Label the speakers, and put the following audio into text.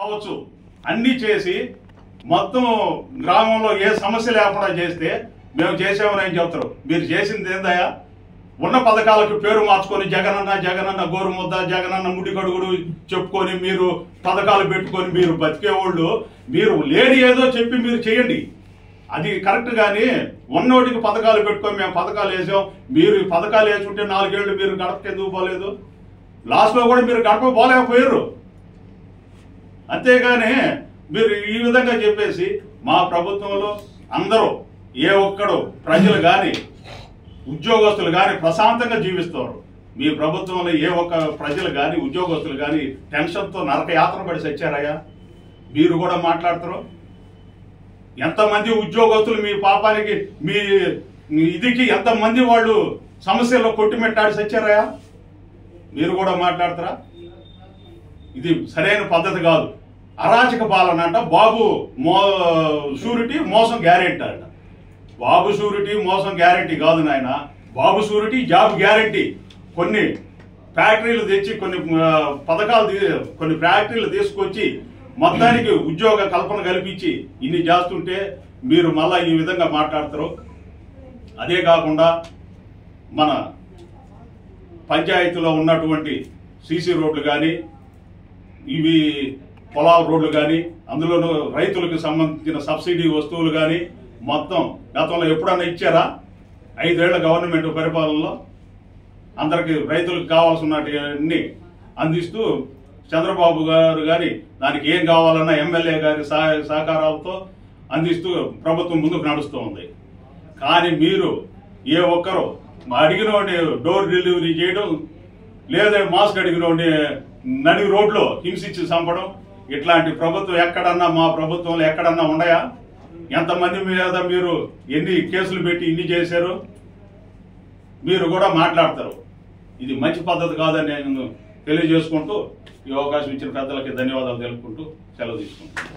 Speaker 1: కావచ్చు అన్నీ చేసి మొత్తం గ్రామంలో ఏ సమస్య లేకుండా చేస్తే మేము చేసామని ఏం చెప్తారు. మీరు చేసింది ఏందయ్యా? ఉన్న పథకాలకు పేరు మార్చుకొని జగనన్న గోరుముద్ద, జగనన్న ముడి కడుగుడు చెప్పుకొని మీరు పథకాలు పెట్టుకొని మీరు బతికేవాళ్ళు, మీరు లేని ఏదో చెప్పి మీరు చేయండి, అది కరెక్ట్. కానీ ఉన్నోటికి పథకాలు పెట్టుకొని మేము పథకాలు వేసాం, మీరు పథకాలు వేసుంటే 4 ఏళ్ళు మీరు గడపకి ఎందుకు పోలేదు? లాస్ట్లో కూడా మీరు గడప పోలేకపోయారు. అంతేగాని మీరు ఈ విధంగా చెప్పేసి మా ప్రభుత్వంలో అందరూ ఏ ఒక్కడు ప్రజలు కానీ ఉద్యోగస్తులు కానీ ప్రశాంతంగా జీవిస్తారు. మీ ప్రభుత్వంలో ఏ ఒక్క ప్రజలు కానీ ఉద్యోగస్తులు కానీ టెన్షన్తో నరక యాత్ర పడి చచ్చారయ్యా? మీరు కూడా మాట్లాడతారు. ఎంతమంది ఉద్యోగస్తులు మీ పాపానికి మీ ఇదికి ఎంతమంది వాళ్ళు సమస్యల్లో కొట్టిమెట్టాడి చచ్చారయ్యా? మీరు కూడా మాట్లాడతారా? ఇది సరైన పద్ధతి కాదు. అరాచక పాలన అంట. బాబు షూరిటీ మోసం గ్యారెంటీ అంట. బాబు షూరిటీ మోసం గ్యారెంటీ కాదు నాయన. బాబు షూరిటీ జాబ్ గ్యారెంటీ. కొన్ని ఫ్యాక్టరీలు తెచ్చి కొన్ని పథకాలు కొన్ని ఫ్యాక్టరీలు తీసుకొచ్చి మొత్తానికి ఉద్యోగ కల్పన కల్పించి ఇన్ని చేస్తుంటే మీరు మళ్ళా ఈ విధంగా మాట్లాడతారు. అదే కాకుండా మన పంచాయతీలో ఉన్నటువంటి సీసీ రోడ్లు కానీ ఇవి పొలాల రోడ్లు కానీ అందులోనూ రైతులకు సంబంధించిన సబ్సిడీ వస్తువులు కానీ మొత్తం గతంలో ఎప్పుడన్నా ఇచ్చారా? 5 ఏళ్ల గవర్నమెంట్ పరిపాలనలో అందరికి రైతులకు కావాల్సినవన్నీ అందిస్తూ చంద్రబాబు గారు కానీ దానికి ఏం కావాలన్నా ఎమ్మెల్యే గారి సహకారాలతో అందిస్తూ ప్రభుత్వం ముందుకు నడుస్తూ ఉంది. కానీ మీరు ఏ ఒక్కరు అడిగినోడిని డోర్ డెలివరీ చేయడం, లేదా మాస్క్ అడిగినోడిని నడి రోడ్లో హింసించి చంపడం, ఇట్లాంటి ప్రభుత్వం ఎక్కడన్నా మా ప్రభుత్వంలో ఎక్కడన్నా ఉన్నాయా? ఎంతమంది మీద మీరు ఎన్ని కేసులు పెట్టి ఇన్ని చేశారు? మీరు కూడా మాట్లాడతారు. ఇది మంచి పద్ధతి కాదని నేను తెలియజేసుకుంటూ ఈ అవకాశం ఇచ్చిన పెద్దలకి ధన్యవాదాలు తెలుపుకుంటూ సెలవు తీసుకుంటాను.